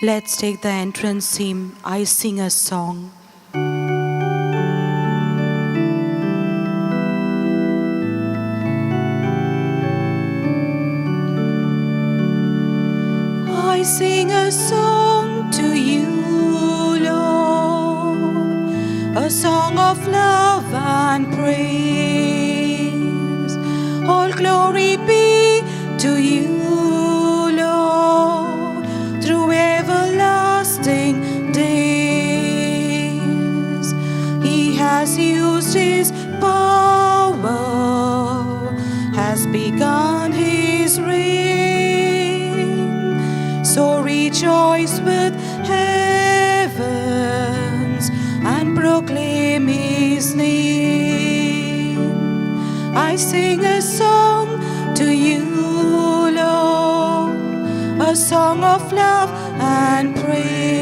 Let's take the entrance hymn, I Sing a Song. I sing a song to you, Lord, a song of love and praise. All glory be to you, Lord, through everlasting days. He has used his power, has begun his reign. So rejoice with heavens and proclaim his name. I sing a song to you, Lord, a song of love and praise.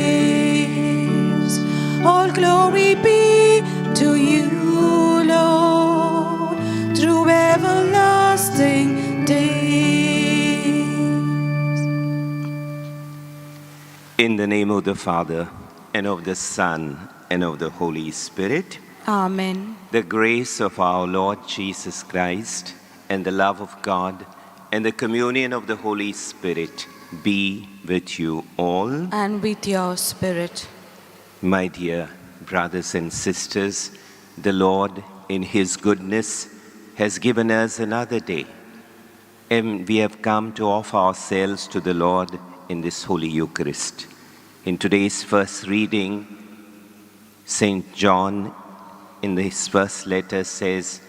All glory be to you, Lord, through everlasting days. In the name of the Father, and of the Son, and of the Holy Spirit. Amen. The grace of our Lord Jesus Christ, and the love of God, and the communion of the Holy Spirit be with you all. And with your spirit. My dear brothers and sisters, the Lord, in His goodness, has given us another day. And we have come to offer ourselves to the Lord in this Holy Eucharist. In today's first reading, St. John, in his first letter, says,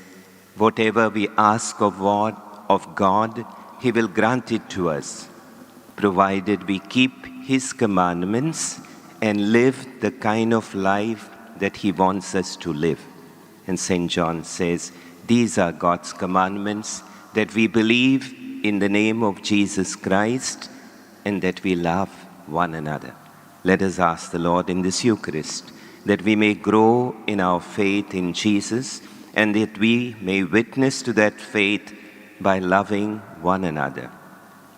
whatever we ask of God, He will grant it to us, provided we keep His commandments and live the kind of life that He wants us to live. And St. John says, these are God's commandments, that we believe in the name of Jesus Christ and that we love one another. Let us ask the Lord in this Eucharist that we may grow in our faith in Jesus and that we may witness to that faith by loving one another.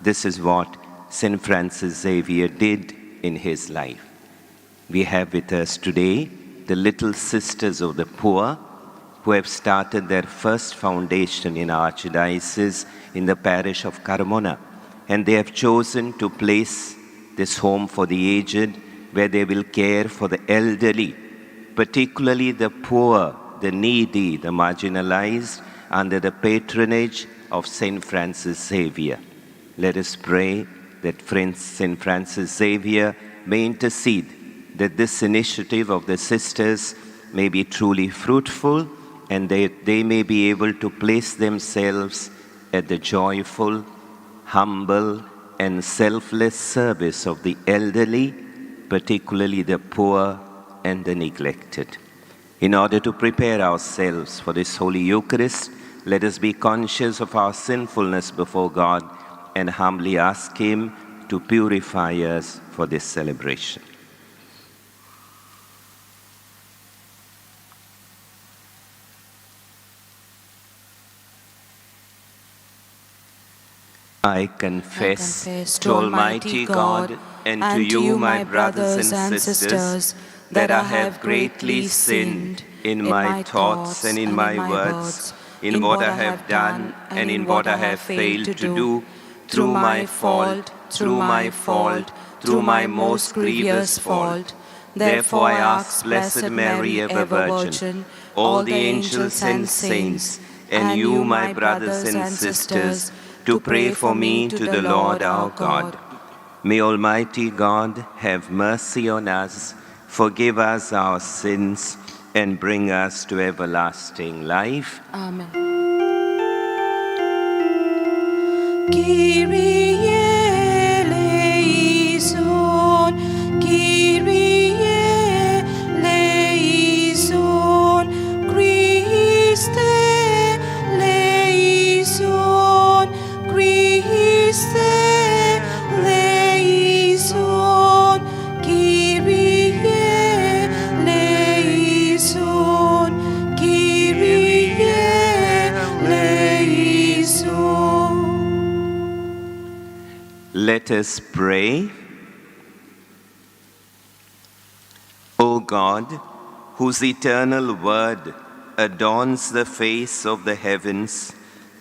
This is what St. Francis Xavier did in his life. We have with us today the Little Sisters of the Poor, who have started their first foundation in our archdiocese in the parish of Carmona. And they have chosen to place this home for the aged, where they will care for the elderly, particularly the poor, the needy, the marginalized, under the patronage of St. Francis Xavier. Let us pray that St. Francis Xavier may intercede that this initiative of the sisters may be truly fruitful and that they may be able to place themselves at the joyful, humble, and selfless service of the elderly, particularly the poor and the neglected. In order to prepare ourselves for this Holy Eucharist, let us be conscious of our sinfulness before God and humbly ask Him to purify us for this celebration. I confess to Almighty God and to you, my brothers and sisters, that I have greatly sinned in my thoughts and in my words, in what I have done and in what I have failed to do, through my fault, through my most grievous fault. Therefore I ask Blessed Mary, ever Virgin, all the angels and saints, and you, my brothers and sisters, to pray for me to the Lord our God. May Almighty God have mercy on us, forgive us our sins, and bring us to everlasting life. Amen. Kyrie eleison, Kyrie eleison, Christe eleison, Christe eleison, Kyrie eleison, Kyrie eleison. Let us pray. O God, whose eternal word adorns the face of the heavens,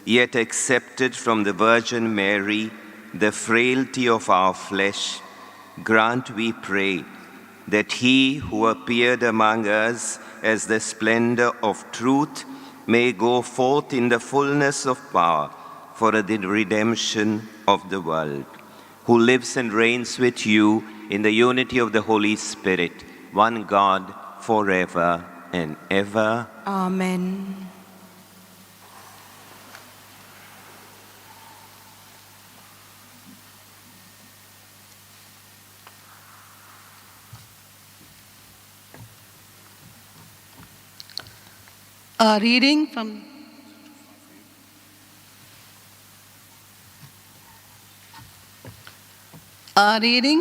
yet accepted from the Virgin Mary the frailty of our flesh, grant, we pray, that he who appeared among us as the splendor of truth may go forth in the fullness of power for the redemption of the world, who lives and reigns with you in the unity of the Holy Spirit, one God, forever and ever. Amen. A reading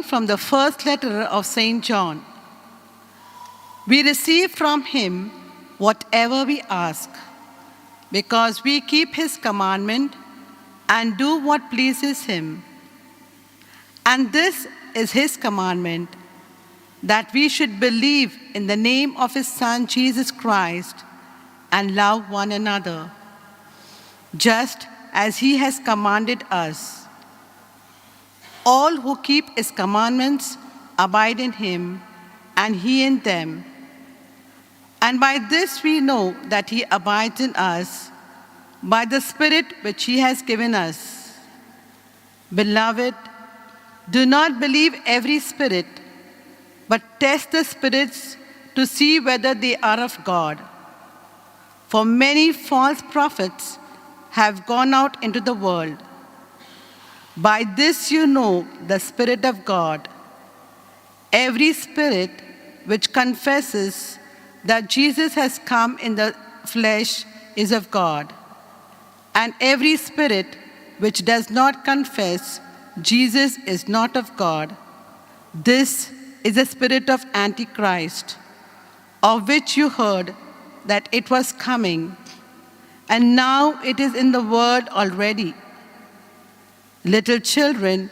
from the first letter of St. John. We receive from him whatever we ask, because we keep his commandment and do what pleases him. And this is his commandment, that we should believe in the name of his Son, Jesus Christ, and love one another, just as he has commanded us. All who keep his commandments abide in him, and he in them. And by this we know that he abides in us, by the Spirit which he has given us. Beloved, do not believe every spirit, but test the spirits to see whether they are of God. For many false prophets have gone out into the world. By this you know the Spirit of God. Every spirit which confesses that Jesus has come in the flesh is of God. And every spirit which does not confess Jesus is not of God. This is the spirit of Antichrist, of which you heard that it was coming, and now it is in the world already. Little children,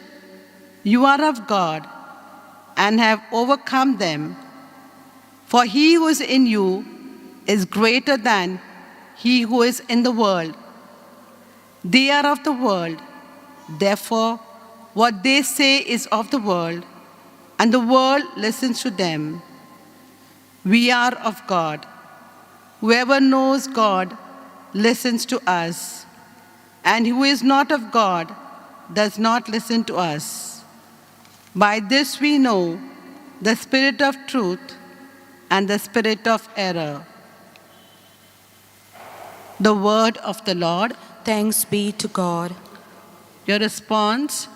you are of God and have overcome them, for he who is in you is greater than he who is in the world. They are of the world, therefore what they say is of the world, and the world listens to them. We are of God. Whoever knows God listens to us, and who is not of God does not listen to us. By this we know the spirit of truth and the spirit of error. The word of the Lord. Thanks be to God. Your response: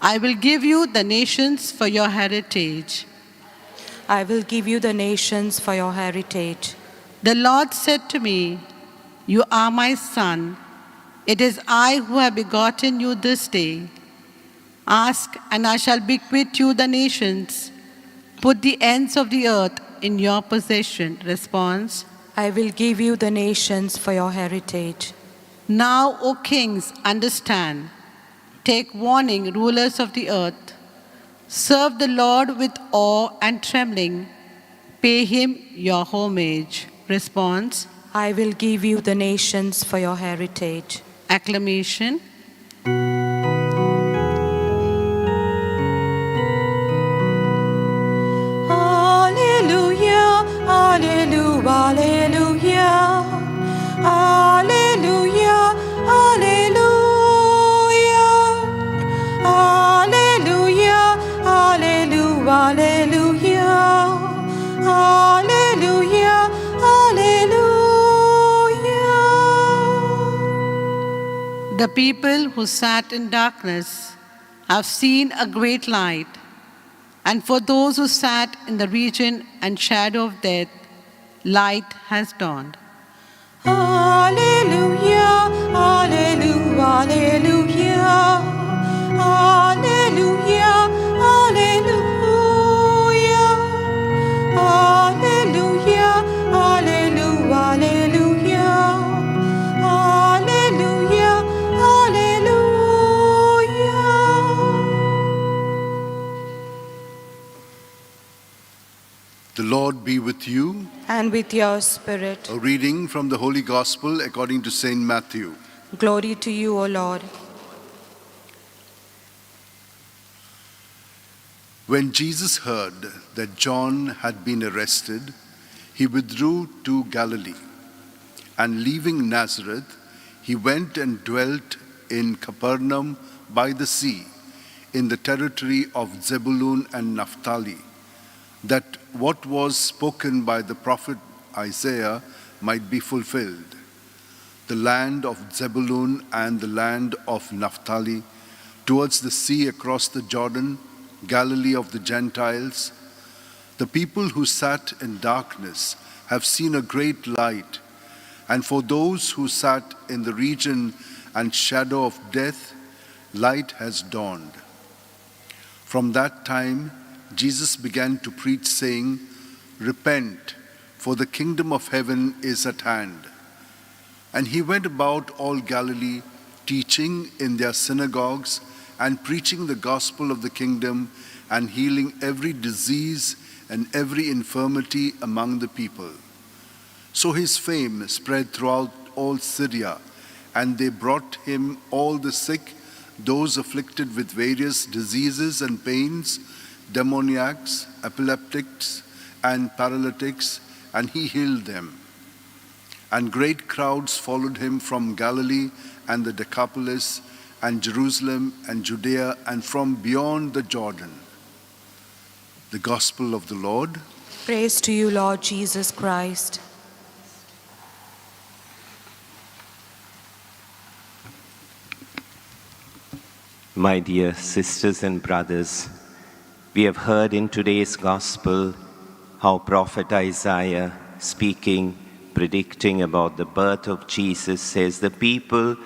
I will give you the nations for your heritage. I will give you the nations for your heritage. The Lord said to me, you are my son. It is I who have begotten you this day. Ask, and I shall bequeath you the nations. Put the ends of the earth in your possession. Response: I will give you the nations for your heritage. Now, O kings, understand. Take warning, rulers of the earth. Serve the Lord with awe and trembling. Pay him your homage. Response: I will give you the nations for your heritage. Acclamation. Alleluia, alleluia, alleluia, alleluia, alleluia, alleluia, alleluia, alleluia, alleluia. The people who sat in darkness have seen a great light. And for those who sat in the region and shadow of death, light has dawned. Alleluia, alleluia, alleluia, alleluia, alleluia, alleluia, alleluia, alleluia, alleluia, alleluia. The Lord be with you. And with your spirit. A reading from the Holy Gospel according to Saint Matthew. Glory to you, O Lord. When Jesus heard that John had been arrested, he withdrew to Galilee. And leaving Nazareth, he went and dwelt in Capernaum by the sea, in the territory of Zebulun and Naphtali, that what was spoken by the prophet Isaiah might be fulfilled. The land of Zebulun and the land of Naphtali, towards the sea across the Jordan, Galilee of the Gentiles. The people who sat in darkness have seen a great light, and for those who sat in the region and shadow of death, light has dawned. From that time, Jesus began to preach, saying, "Repent, for the kingdom of heaven is at hand." And he went about all Galilee, teaching in their synagogues and preaching the gospel of the kingdom and healing every disease and every infirmity among the people. So his fame spread throughout all Syria, and they brought him all the sick, those afflicted with various diseases and pains, demoniacs, epileptics, and paralytics, and he healed them. And great crowds followed him from Galilee and the Decapolis and Jerusalem and Judea and from beyond the Jordan. The Gospel of the Lord. Praise to you, Lord Jesus Christ. My dear sisters and brothers, we have heard in today's Gospel how Prophet Isaiah, speaking, predicting about the birth of Jesus, says, "The people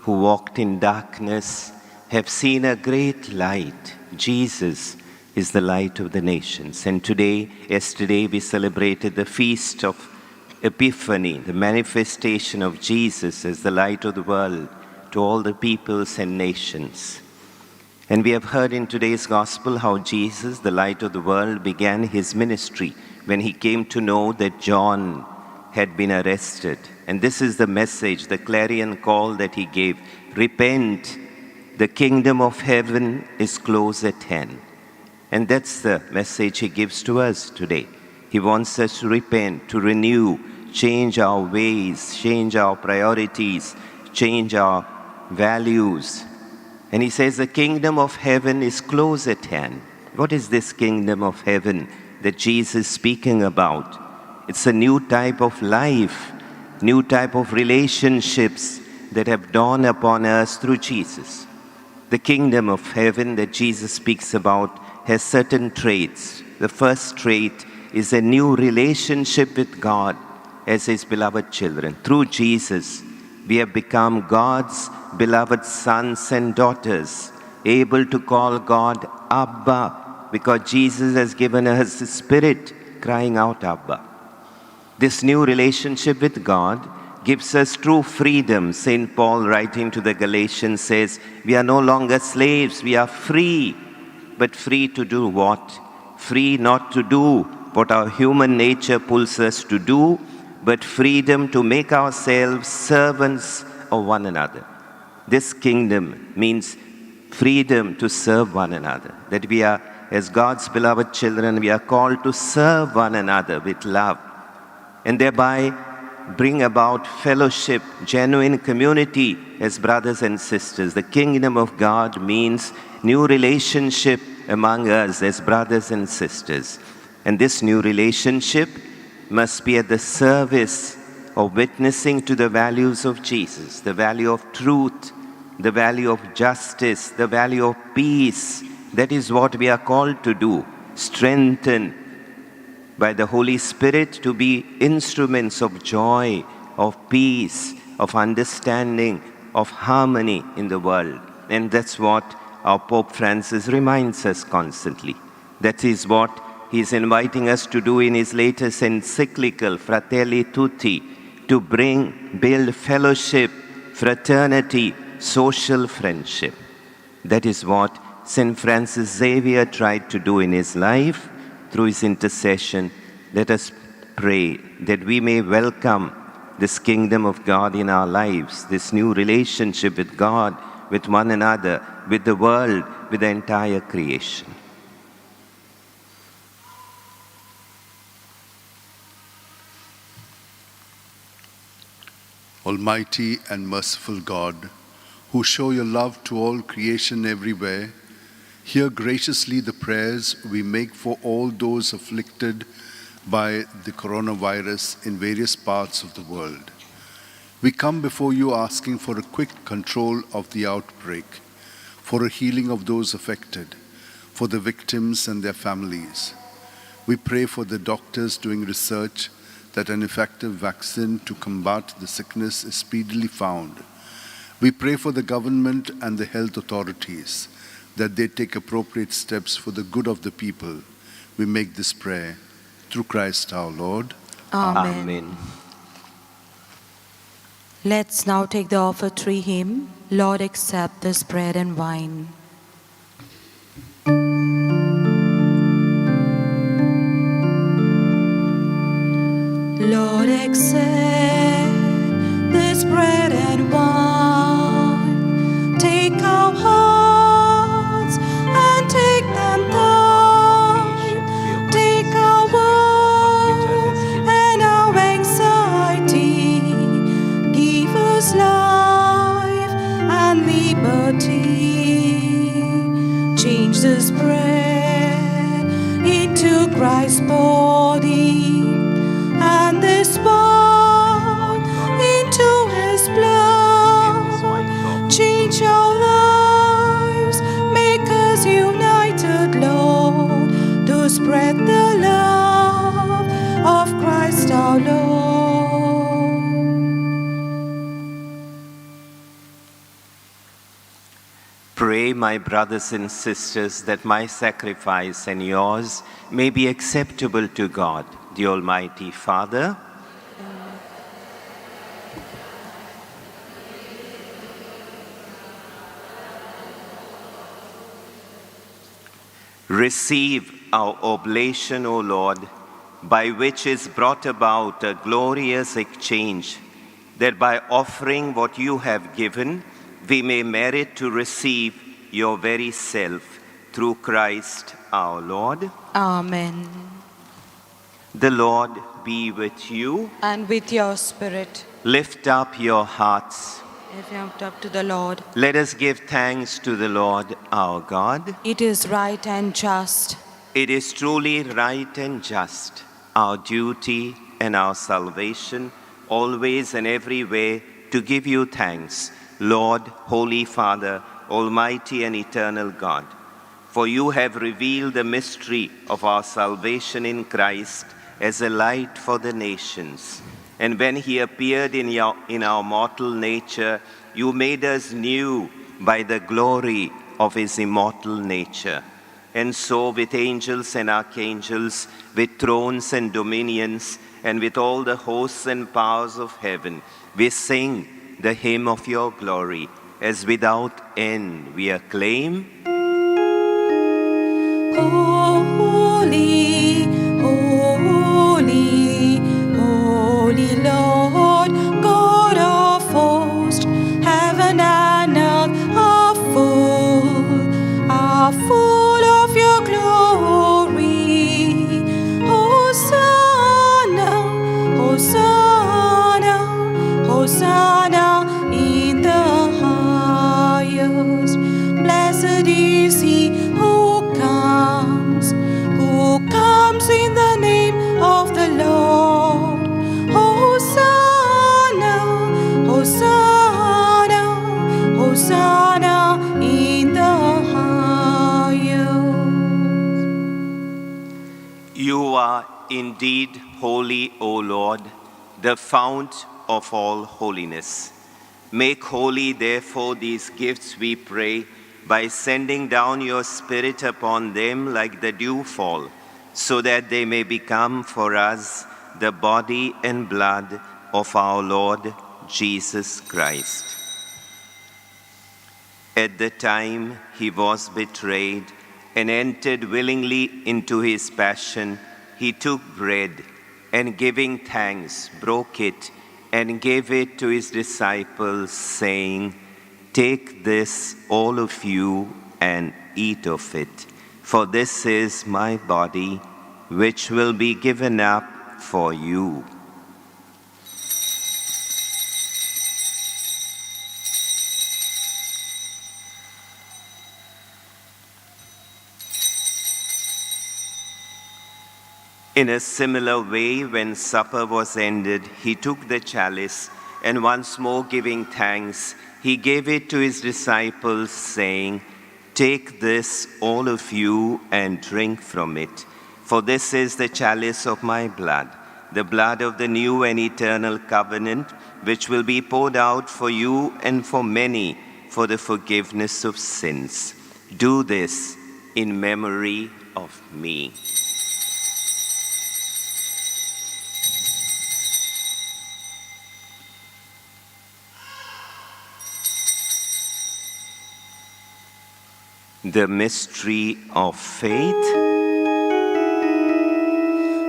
who walked in darkness have seen a great light." Jesus is the light of the nations. And yesterday, we celebrated the feast of Epiphany, the manifestation of Jesus as the light of the world to all the peoples and nations. And we have heard in today's Gospel how Jesus, the light of the world, began his ministry when he came to know that John had been arrested. And this is the message, the clarion call that he gave: repent, the kingdom of heaven is close at hand. And that's the message he gives to us today. He wants us to repent, to renew, change our ways, change our priorities, change our values. And he says the kingdom of heaven is close at hand. What is this kingdom of heaven that Jesus is speaking about? It's a new type of life, new type of relationships that have dawned upon us through Jesus. The kingdom of heaven that Jesus speaks about has certain traits. The first trait is a new relationship with God as his beloved children. Through Jesus, we have become God's beloved sons and daughters, able to call God Abba, because Jesus has given us His Spirit crying out, Abba. This new relationship with God gives us true freedom. St. Paul, writing to the Galatians, says, we are no longer slaves, we are free. But free to do what? Free not to do what our human nature pulls us to do, but freedom to make ourselves servants of one another. This kingdom means freedom to serve one another. That we are, as God's beloved children, we are called to serve one another with love, and thereby bring about fellowship, genuine community as brothers and sisters. The kingdom of God means new relationship among us as brothers and sisters. And this new relationship must be at the service of witnessing to the values of Jesus, the value of truth, the value of justice, the value of peace. That is what we are called to do, strengthened by the Holy Spirit to be instruments of joy, of peace, of understanding, of harmony in the world. And that's what our Pope Francis reminds us constantly. That is what he's inviting us to do in his latest encyclical, Fratelli Tutti, to build fellowship, fraternity, social friendship. That is what St. Francis Xavier tried to do in his life, through his intercession, let us pray that we may welcome this kingdom of God in our lives, this new relationship with God, with one another, with the world, with the entire creation. Almighty and merciful God, who show your love to all creation everywhere, hear graciously the prayers we make for all those afflicted by the coronavirus in various parts of the world. We come before you asking for a quick control of the outbreak, for a healing of those affected, for the victims and their families. We pray for the doctors doing research that an effective vaccine to combat the sickness is speedily found. We pray for the government and the health authorities that they take appropriate steps for the good of the people. We make this prayer through Christ our Lord. Amen. Amen. Let's now take the offertory hymn, Lord, accept this bread and wine. Lord, accept this bread and wine. Take our hearts and take them thine. Take our woe and our anxiety. Give us life and liberty. Change this bread into Christ's body, and this wine into his blood. Change our lives, make us united, Lord, to spread the love of Christ our Lord. Pray, my brothers and sisters, that my sacrifice and yours may be acceptable to God, the Almighty Father. Receive our oblation, O Lord, by which is brought about a glorious exchange, that by offering what you have given, we may merit to receive your very self, through Christ our Lord. Amen. The Lord be with you. And with your spirit, Lift up your hearts. lift up to the Lord. Let us give thanks to the Lord our God. It is right and just. It is truly right and just, our duty and our salvation, always and every way, to give you thanks, Lord, Holy Father, Almighty and eternal God. For you have revealed the mystery of our salvation in Christ as a light for the nations. And when he appeared in our mortal nature, you made us new by the glory of his immortal nature. And so with angels and archangels, with thrones and dominions, and with all the hosts and powers of heaven, we sing the hymn of your glory, as without end we acclaim. Holy, holy, holy Lord, God of hosts, heaven and earth are full of your glory. Hosanna, Hosanna, Hosanna in the highest. Blessed is he who comes in the name of the Lord. Hosanna, Hosanna, Hosanna in the highest. You are indeed holy, O Lord, the fount of all holiness. Make holy, therefore, these gifts, we pray, by sending down your Spirit upon them like the dewfall, so that they may become for us the body and blood of our Lord Jesus Christ. At the time he was betrayed, and entered willingly into his passion, he took bread and giving thanks, broke it and gave it to his disciples, saying, "Take this, all of you, and eat of it, for this is my body, which will be given up for you." In a similar way, when supper was ended, he took the chalice, and once more giving thanks, he gave it to his disciples, saying, "Take this, all of you, and drink from it, for this is the chalice of my blood, the blood of the new and eternal covenant, which will be poured out for you and for many for the forgiveness of sins. Do this in memory of me." The mystery of faith.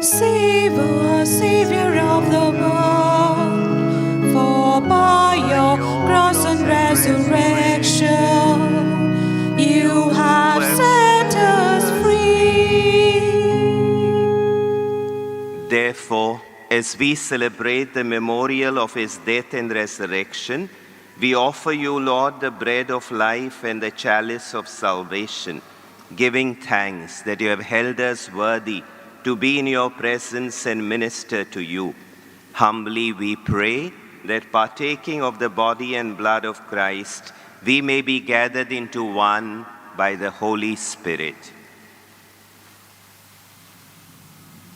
Save us, Savior of the world, for by your cross and resurrection, you have set us free. Therefore, as we celebrate the memorial of his death and resurrection, we offer you, Lord, the bread of life and the chalice of salvation, giving thanks that you have held us worthy to be in your presence and minister to you. Humbly we pray that partaking of the body and blood of Christ, we may be gathered into one by the Holy Spirit.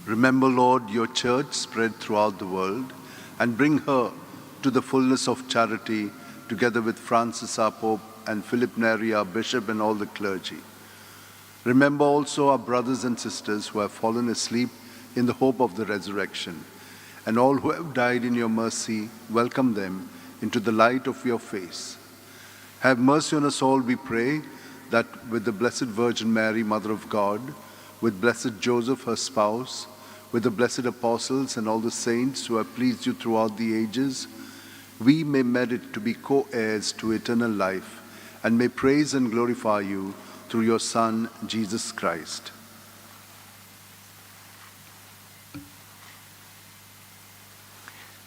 Remember, Lord, your church spread throughout the world, and bring her to the fullness of charity, together with Francis our Pope and Philip Neri our Bishop and all the clergy. Remember also our brothers and sisters who have fallen asleep in the hope of the resurrection, and all who have died in your mercy, welcome them into the light of your face. Have mercy on us all, we pray, that with the Blessed Virgin Mary, Mother of God, with Blessed Joseph, her spouse, with the blessed apostles and all the saints who have pleased you throughout the ages, we may merit to be co-heirs to eternal life, and may praise and glorify you through your Son, Jesus Christ.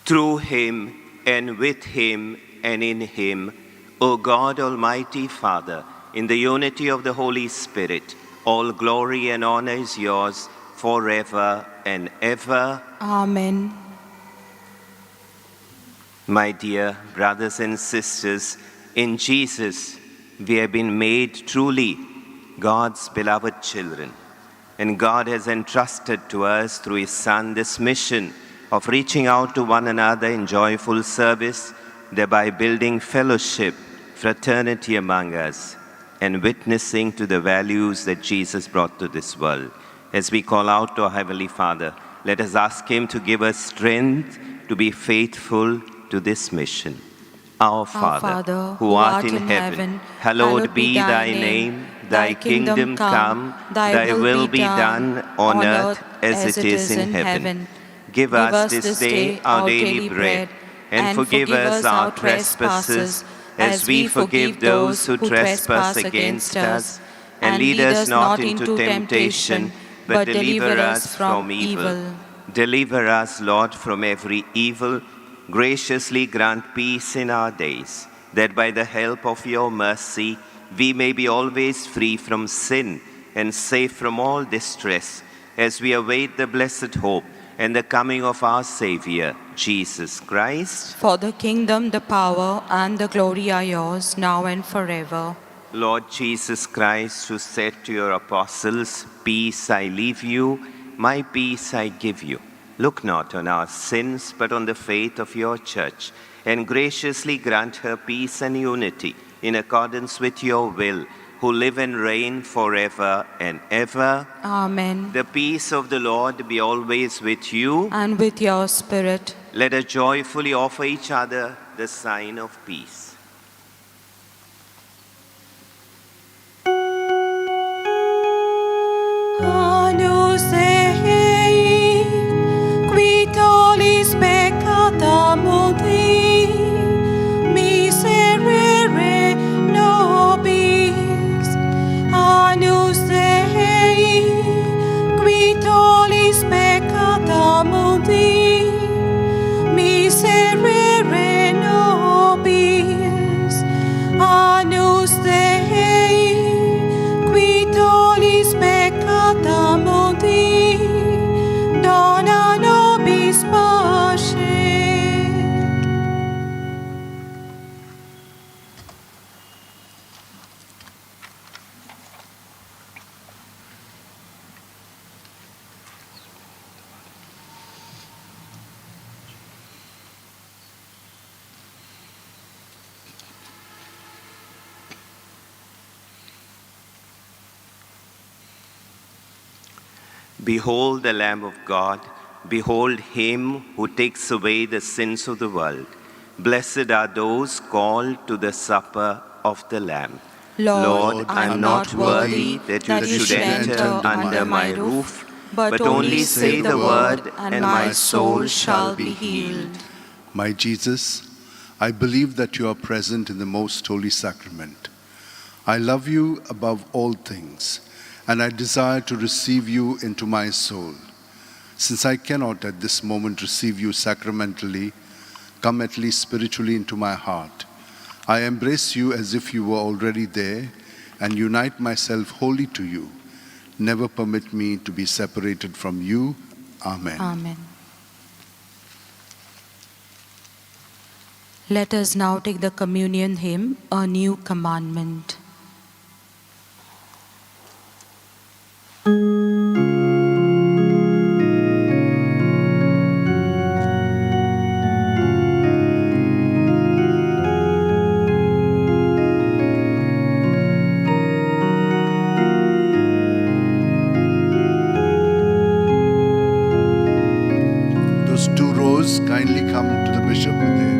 Through him, and with him, and in him, O God, Almighty Father, in the unity of the Holy Spirit, all glory and honor is yours forever and ever. Amen. My dear brothers and sisters, in Jesus we have been made truly God's beloved children. And God has entrusted to us through his Son this mission of reaching out to one another in joyful service, thereby building fellowship, fraternity among us, and witnessing to the values that Jesus brought to this world. As we call out to our Heavenly Father, let us ask him to give us strength to be faithful to this mission. Our Father, who art in heaven, hallowed be thy name. Thy kingdom come, thy will be done on earth as it is in heaven. Give us this day our daily bread, and forgive us our trespasses, as we forgive those who trespass against us. And lead us not into temptation, but deliver us from evil. Deliver us, Lord, from every evil. Graciously grant peace in our days, that by the help of your mercy we may be always free from sin and safe from all distress, as we await the blessed hope and the coming of our Savior, Jesus Christ. For the kingdom, the power, and the glory are yours, now and forever. Lord Jesus Christ, who said to your apostles, "Peace I leave you, my peace I give you," look not on our sins, but on the faith of your church, and graciously grant her peace and unity in accordance with your will, who live and reign forever and ever. Amen. The peace of the Lord be always with you. And with your spirit. Let us joyfully offer each other the sign of peace. Behold the Lamb of God. Behold him who takes away the sins of the world. Blessed are those called to the supper of the Lamb. Lord, I am not worthy that you should enter under my roof, but only say the word, and my soul shall be healed. My Jesus, I believe that you are present in the most holy sacrament. I love you above all things, and I desire to receive you into my soul. Since I cannot at this moment receive you sacramentally, come at least spiritually into my heart. I embrace you as if you were already there and unite myself wholly to you. Never permit me to be separated from you. Amen. Amen. Let us now take the communion hymn, A New Commandment. Those 2 rows, kindly come to the bishop with their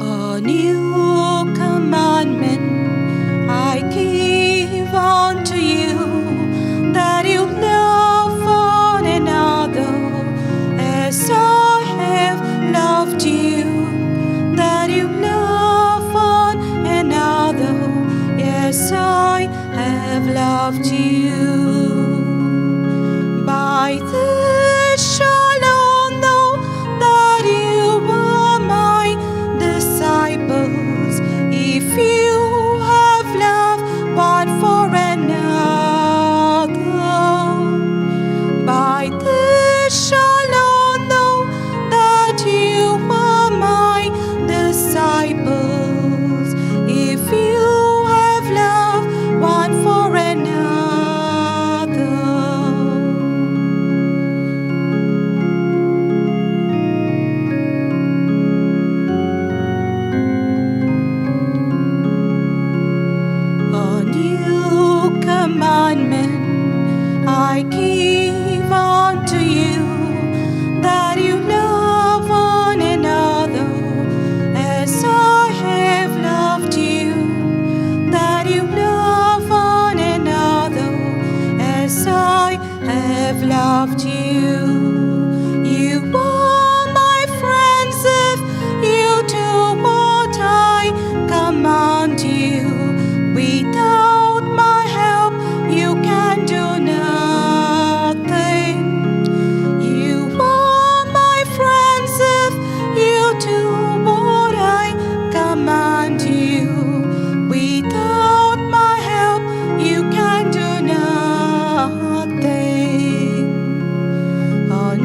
A new commandment I give unto you, that you love one another as I have loved you, that you love one another as I have loved you. By this shall all know that you are my disciples, if you have love one for another. By this shall all know that you are my disciples, if you have love one for another. A new commandment I give unto you, that you love one another as I have loved you, that you love one another as I have loved you. You are my friends if you do what I command you. Without my help, you can do nothing. You are my friends if you do what I command you. Without my help, you can do nothing. A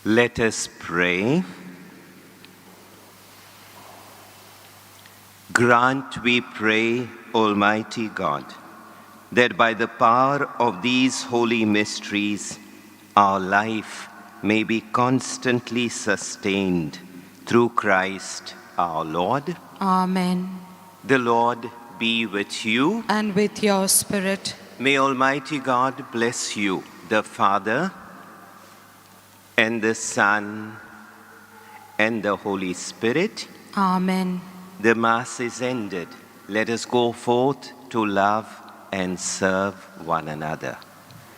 Let us pray. Grant, we pray, Almighty God, that by the power of these holy mysteries, our life may be constantly sustained through Christ our Lord. Amen. The Lord be with you. And with your spirit. May Almighty God bless you, the Father, and the Son, and the Holy Spirit. Amen. The Mass is ended. Let us go forth to love and serve one another.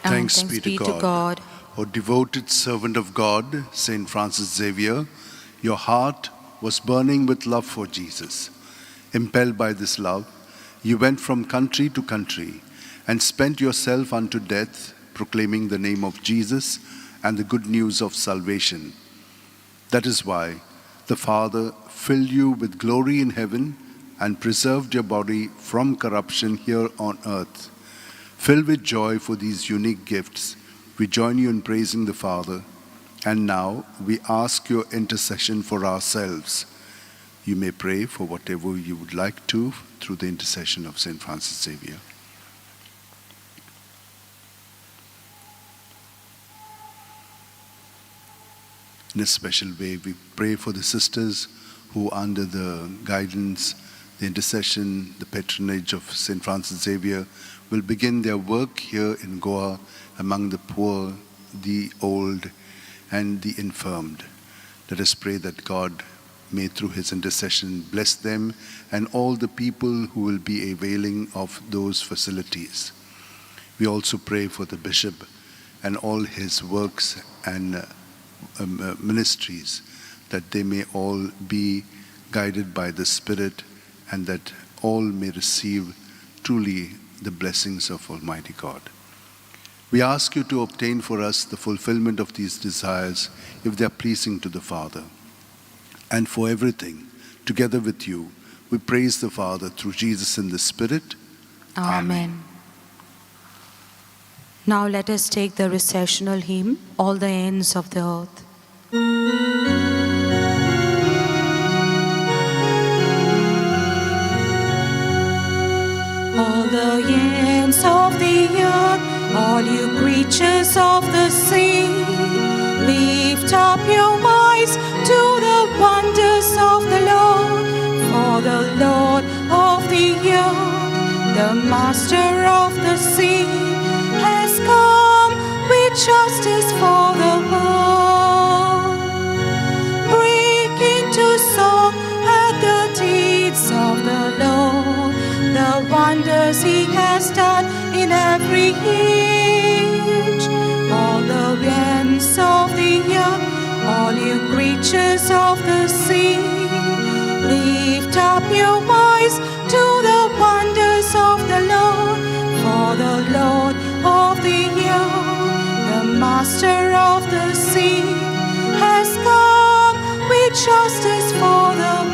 And Thanks be to God. O devoted servant of God, Saint Francis Xavier, your heart was burning with love for Jesus. Impelled by this love, you went from country to country and spent yourself unto death, proclaiming the name of Jesus and the good news of salvation. That is why the Father filled you with glory in heaven and preserved your body from corruption here on earth. Filled with joy for these unique gifts, we join you in praising the Father, and now we ask your intercession for ourselves. You may pray for whatever you would like to through the intercession of Saint Francis Xavier. In a special way, we pray for the sisters who, under the guidance, the intercession, the patronage of St. Francis Xavier, will begin their work here in Goa among the poor, the old, and the infirmed. Let us pray that God may, through his intercession, bless them and all the people who will be availing of those facilities. We also pray for the bishop and all his works and ministries, that they may all be guided by the Spirit and that all may receive truly the blessings of Almighty God. We ask you to obtain for us the fulfillment of these desires if they are pleasing to the Father. And for everything, together with you, we praise the Father through Jesus in the Spirit. Amen. Now let us take the recessional hymn, All the Ends of the Earth. All the ends of the earth, all you creatures of the sea, lift up your eyes to the wonders of the Lord. For the Lord of the earth, the Master of the sea, has come with justice for the world. Break into song at the deeds of the Lord, the wonders he has done in every age. All the ends of the earth, all you creatures of the sea, lift up your eyes to the wonders of the Lord. For the Lord of the earth, the Master of the sea, has come with justice for the world.